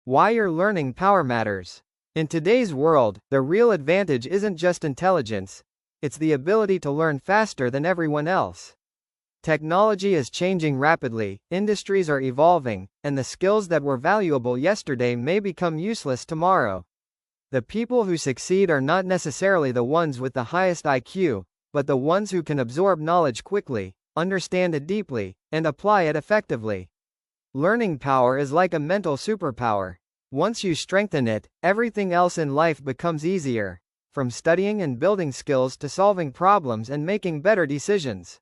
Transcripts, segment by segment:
Why your learning power matters. In today's world, the real advantage isn't just intelligence, it's the ability to learn faster than everyone else. Technology is changing rapidly, industries are evolving, and the skills that were valuable yesterday may become useless tomorrow. The people who succeed are not necessarily the ones with the highest IQ, but the ones who can absorb knowledge quickly, understand it deeply, and apply it effectively. Learning power is like a mental superpower. Once you strengthen it, everything else in life becomes easier, from studying and building skills to solving problems and making better decisions.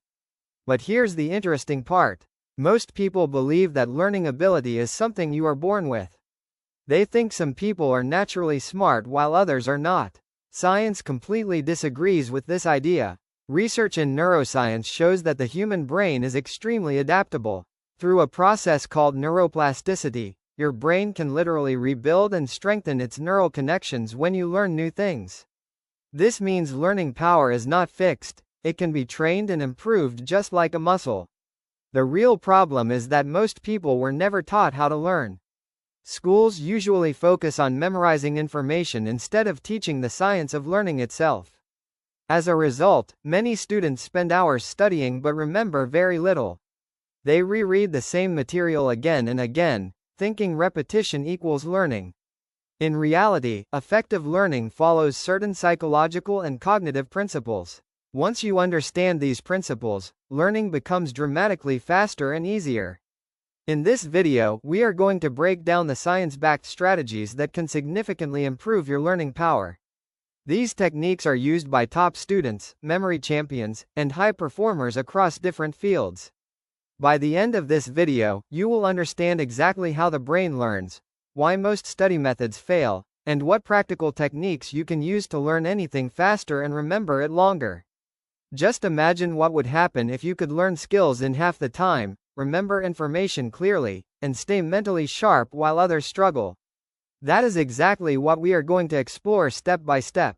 But here's the interesting part. Most people believe that learning ability is something you are born with. They think some people are naturally smart while others are not. Science completely disagrees with this idea. Research in neuroscience shows that the human brain is extremely adaptable. Through a process called neuroplasticity, your brain can literally rebuild and strengthen its neural connections when you learn new things. This means learning power is not fixed, it can be trained and improved just like a muscle. The real problem is that most people were never taught how to learn. Schools usually focus on memorizing information instead of teaching the science of learning itself. As a result, many students spend hours studying but remember very little. They reread the same material again and again, thinking repetition equals learning. In reality, effective learning follows certain psychological and cognitive principles. Once you understand these principles, learning becomes dramatically faster and easier. In this video, we are going to break down the science-backed strategies that can significantly improve your learning power. These techniques are used by top students, memory champions, and high performers across different fields. By the end of this video, you will understand exactly how the brain learns, why most study methods fail, and what practical techniques you can use to learn anything faster and remember it longer. Just imagine what would happen if you could learn skills in half the time, remember information clearly, and stay mentally sharp while others struggle. That is exactly what we are going to explore step by step.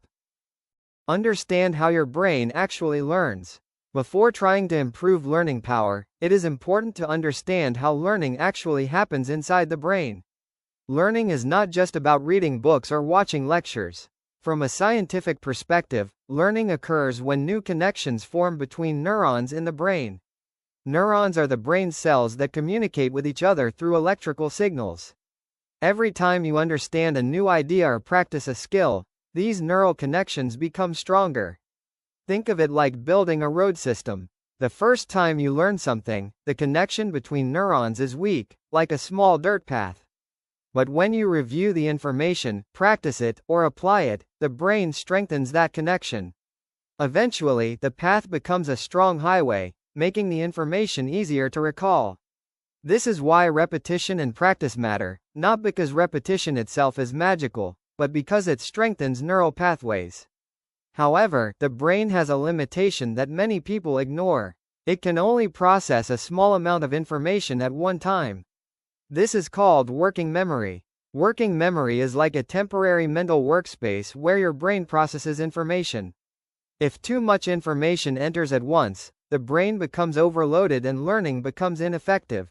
Understand how your brain actually learns. Before trying to improve learning power, it is important to understand how learning actually happens inside the brain. Learning is not just about reading books or watching lectures. From a scientific perspective, learning occurs when new connections form between neurons in the brain. Neurons are the brain cells that communicate with each other through electrical signals. Every time you understand a new idea or practice a skill, these neural connections become stronger. Think of it like building a road system. The first time you learn something, the connection between neurons is weak, like a small dirt path. But when you review the information, practice it, or apply it, the brain strengthens that connection. Eventually, the path becomes a strong highway, making the information easier to recall. This is why repetition and practice matter, not because repetition itself is magical, but because it strengthens neural pathways. However, the brain has a limitation that many people ignore. It can only process a small amount of information at one time. This is called working memory. Working memory is like a temporary mental workspace where your brain processes information. If too much information enters at once, the brain becomes overloaded and learning becomes ineffective.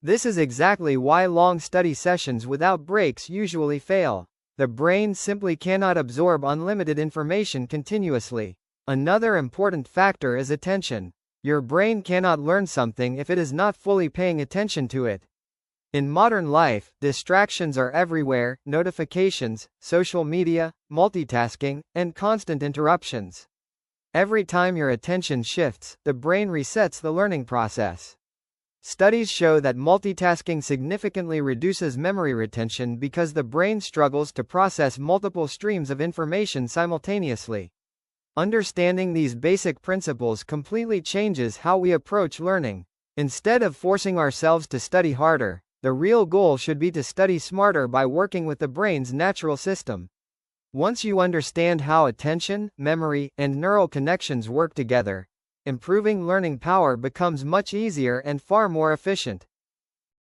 This is exactly why long study sessions without breaks usually fail. The brain simply cannot absorb unlimited information continuously. Another important factor is attention. Your brain cannot learn something if it is not fully paying attention to it. In modern life, distractions are everywhere: notifications, social media, multitasking, and constant interruptions. Every time your attention shifts, the brain resets the learning process. Studies show that multitasking significantly reduces memory retention because the brain struggles to process multiple streams of information simultaneously. Understanding these basic principles completely changes how we approach learning. Instead of forcing ourselves to study harder, the real goal should be to study smarter by working with the brain's natural system. Once you understand how attention, memory, and neural connections work together, improving learning power becomes much easier and far more efficient.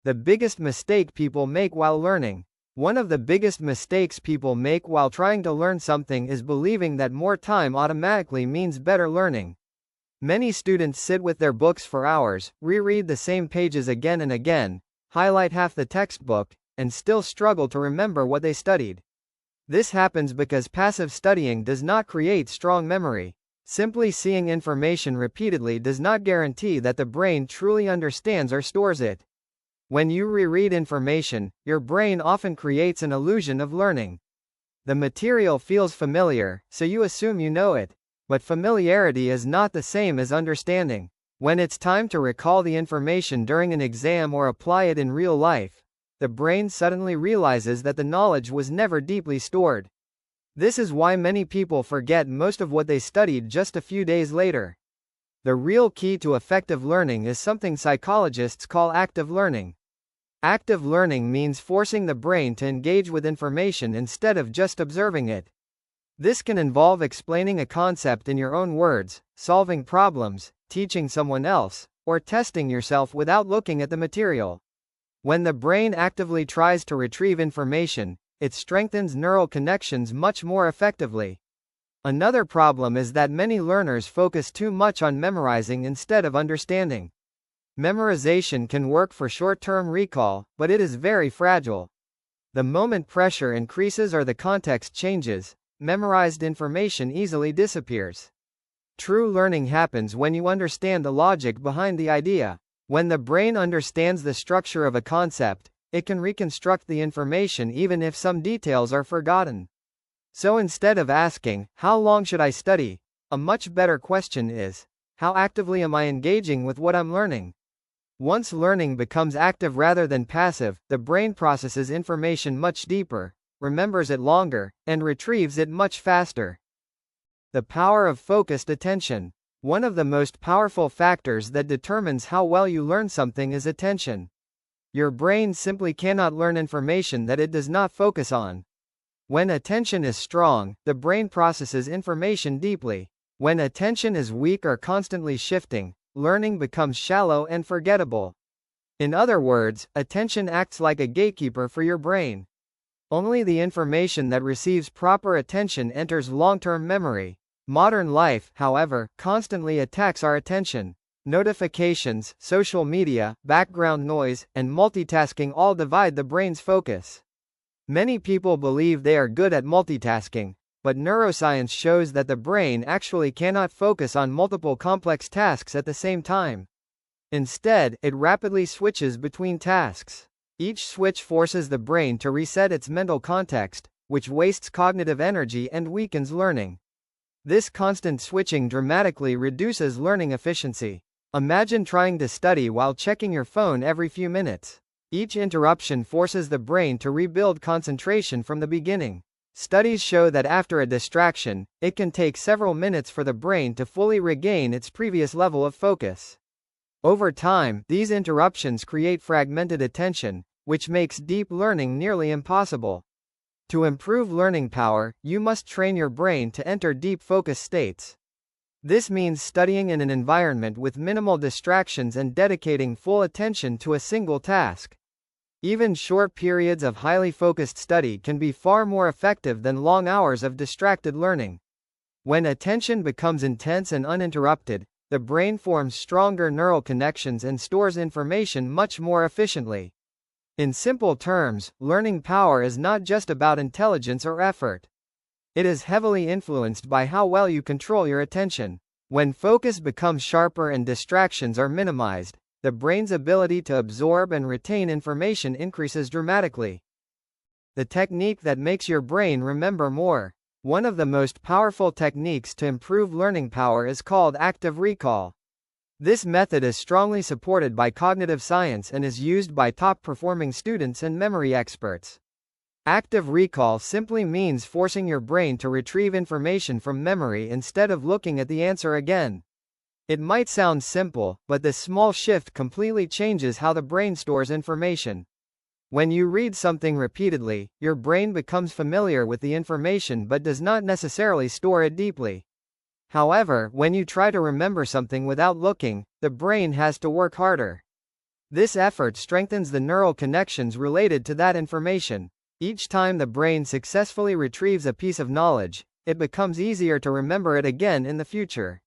The biggest mistake people make while learning. One of the biggest mistakes people make while trying to learn something is believing that more time automatically means better learning. Many students sit with their books for hours, reread the same pages again and again, highlight half the textbook, and still struggle to remember what they studied. This happens because passive studying does not create strong memory. Simply seeing information repeatedly does not guarantee that the brain truly understands or stores it. When you reread information, your brain often creates an illusion of learning. The material feels familiar, so you assume you know it. But familiarity is not the same as understanding. When it's time to recall the information during an exam or apply it in real life, the brain suddenly realizes that the knowledge was never deeply stored. This is why many people forget most of what they studied just a few days later. The real key to effective learning is something psychologists call active learning. Active learning means forcing the brain to engage with information instead of just observing it. This can involve explaining a concept in your own words, solving problems, teaching someone else, or testing yourself without looking at the material. When the brain actively tries to retrieve information, it strengthens neural connections much more effectively. Another problem is that many learners focus too much on memorizing instead of understanding. Memorization can work for short-term recall, but it is very fragile. The moment pressure increases or the context changes, memorized information easily disappears. True learning happens when you understand the logic behind the idea. When the brain understands the structure of a concept, it can reconstruct the information even if some details are forgotten. So instead of asking, "How long should I study?" a much better question is, "How actively am I engaging with what I'm learning?" Once learning becomes active rather than passive, the brain processes information much deeper, remembers it longer, and retrieves it much faster. The power of focused attention. One of the most powerful factors that determines how well you learn something is attention. Your brain simply cannot learn information that it does not focus on. When attention is strong, the brain processes information deeply. When attention is weak or constantly shifting, learning becomes shallow and forgettable. In other words, attention acts like a gatekeeper for your brain. Only the information that receives proper attention enters long-term memory. Modern life, however, constantly attacks our attention. Notifications, social media, background noise, and multitasking all divide the brain's focus. Many people believe they are good at multitasking, but neuroscience shows that the brain actually cannot focus on multiple complex tasks at the same time. Instead, it rapidly switches between tasks. Each switch forces the brain to reset its mental context, which wastes cognitive energy and weakens learning. This constant switching dramatically reduces learning efficiency. Imagine trying to study while checking your phone every few minutes. Each interruption forces the brain to rebuild concentration from the beginning. Studies show that after a distraction, it can take several minutes for the brain to fully regain its previous level of focus. Over time, these interruptions create fragmented attention, which makes deep learning nearly impossible. To improve learning power, you must train your brain to enter deep focus states. This means studying in an environment with minimal distractions and dedicating full attention to a single task. Even short periods of highly focused study can be far more effective than long hours of distracted learning. When attention becomes intense and uninterrupted, the brain forms stronger neural connections and stores information much more efficiently. In simple terms, learning power is not just about intelligence or effort. It is heavily influenced by how well you control your attention. When focus becomes sharper and distractions are minimized, the brain's ability to absorb and retain information increases dramatically. The technique that makes your brain remember more. One of the most powerful techniques to improve learning power is called active recall. This method is strongly supported by cognitive science and is used by top-performing students and memory experts. Active recall simply means forcing your brain to retrieve information from memory instead of looking at the answer again. It might sound simple, but this small shift completely changes how the brain stores information. When you read something repeatedly, your brain becomes familiar with the information but does not necessarily store it deeply. However, when you try to remember something without looking, the brain has to work harder. This effort strengthens the neural connections related to that information. Each time the brain successfully retrieves a piece of knowledge, it becomes easier to remember it again in the future.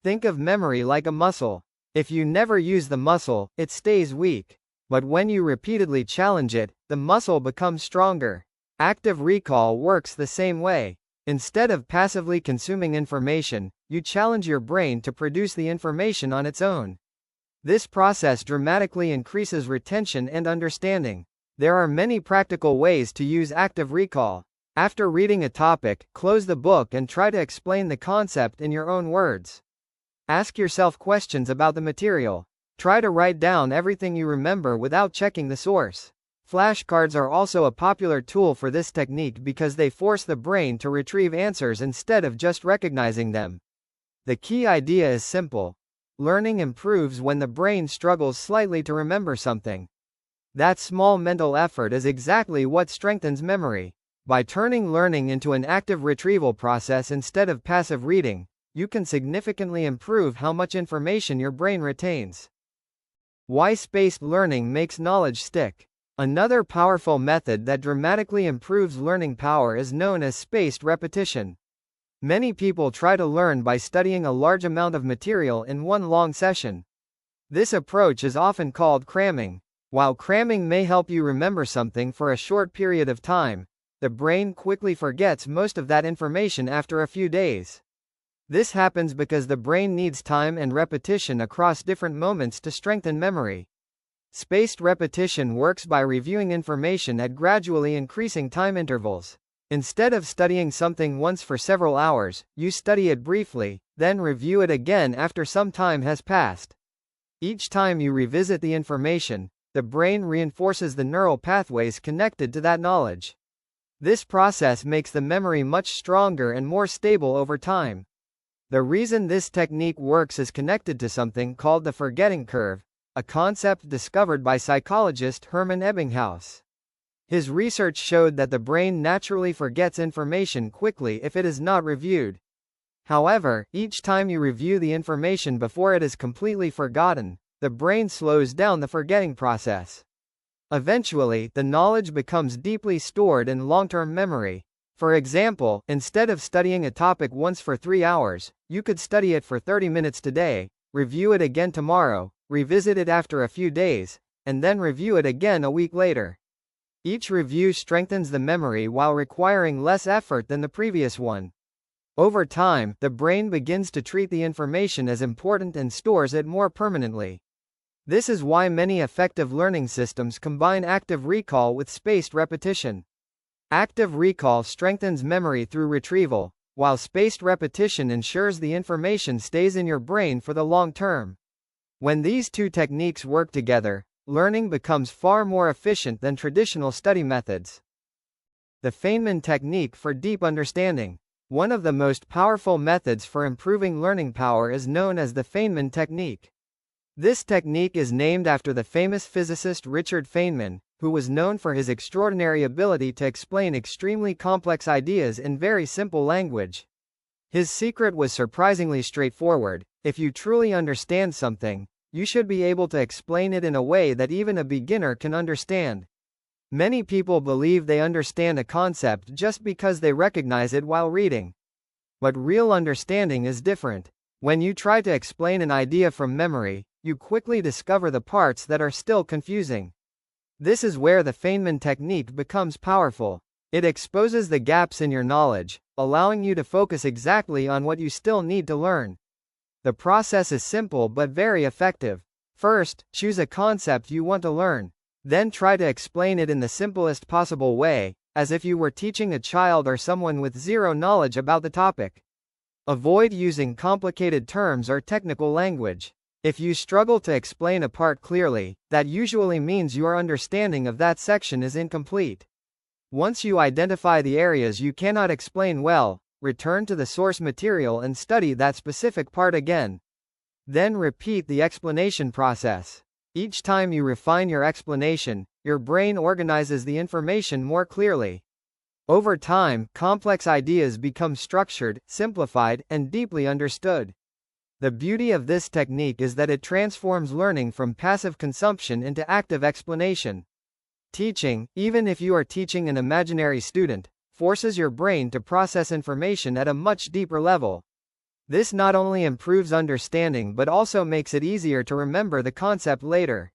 Think of memory like a muscle. If you never use the muscle, it stays weak. But when you repeatedly challenge it, the muscle becomes stronger. Active recall works the same way. Instead of passively consuming information, you challenge your brain to produce the information on its own. This process dramatically increases retention and understanding. There are many practical ways to use active recall. After reading a topic, close the book and try to explain the concept in your own words. Ask yourself questions about the material. Try to write down everything you remember without checking the source. Flashcards are also a popular tool for this technique because they force the brain to retrieve answers instead of just recognizing them. The key idea is simple. Learning improves when the brain struggles slightly to remember something. That small mental effort is exactly what strengthens memory. By turning learning into an active retrieval process instead of passive reading, you can significantly improve how much information your brain retains. Why spaced learning makes knowledge stick. Another powerful method that dramatically improves learning power is known as spaced repetition. Many people try to learn by studying a large amount of material in one long session. This approach is often called cramming. While cramming may help you remember something for a short period of time, the brain quickly forgets most of that information after a few days. This happens because the brain needs time and repetition across different moments to strengthen memory. Spaced repetition works by reviewing information at gradually increasing time intervals. Instead of studying something once for several hours, you study it briefly, then review it again after some time has passed. Each time you revisit the information, the brain reinforces the neural pathways connected to that knowledge. This process makes the memory much stronger and more stable over time. The reason this technique works is connected to something called the forgetting curve, a concept discovered by psychologist Hermann Ebbinghaus. His research showed that the brain naturally forgets information quickly if it is not reviewed. However, each time you review the information before it is completely forgotten, the brain slows down the forgetting process. Eventually, the knowledge becomes deeply stored in long-term memory. For example, instead of studying a topic once for 3 hours, you could study it for 30 minutes today, review it again tomorrow, revisit it after a few days, and then review it again a week later. Each review strengthens the memory while requiring less effort than the previous one. Over time, the brain begins to treat the information as important and stores it more permanently. This is why many effective learning systems combine active recall with spaced repetition. Active recall strengthens memory through retrieval, while spaced repetition ensures the information stays in your brain for the long term. When these two techniques work together, learning becomes far more efficient than traditional study methods. The Feynman technique for deep understanding. One of the most powerful methods for improving learning power is known as the Feynman technique. This technique is named after the famous physicist Richard Feynman, who was known for his extraordinary ability to explain extremely complex ideas in very simple language. His secret was surprisingly straightforward. If you truly understand something, you should be able to explain it in a way that even a beginner can understand. Many people believe they understand a concept just because they recognize it while reading. But real understanding is different. When you try to explain an idea from memory, you quickly discover the parts that are still confusing. This is where the Feynman technique becomes powerful. It exposes the gaps in your knowledge, allowing you to focus exactly on what you still need to learn. The process is simple but very effective. First, choose a concept you want to learn. Then try to explain it in the simplest possible way, as if you were teaching a child or someone with zero knowledge about the topic. Avoid using complicated terms or technical language. If you struggle to explain a part clearly, that usually means your understanding of that section is incomplete. Once you identify the areas you cannot explain well, return to the source material and study that specific part again. Then repeat the explanation process. Each time you refine your explanation, your brain organizes the information more clearly. Over time, complex ideas become structured, simplified, and deeply understood. The beauty of this technique is that it transforms learning from passive consumption into active explanation. Teaching, even if you are teaching an imaginary student, forces your brain to process information at a much deeper level. This not only improves understanding but also makes it easier to remember the concept later.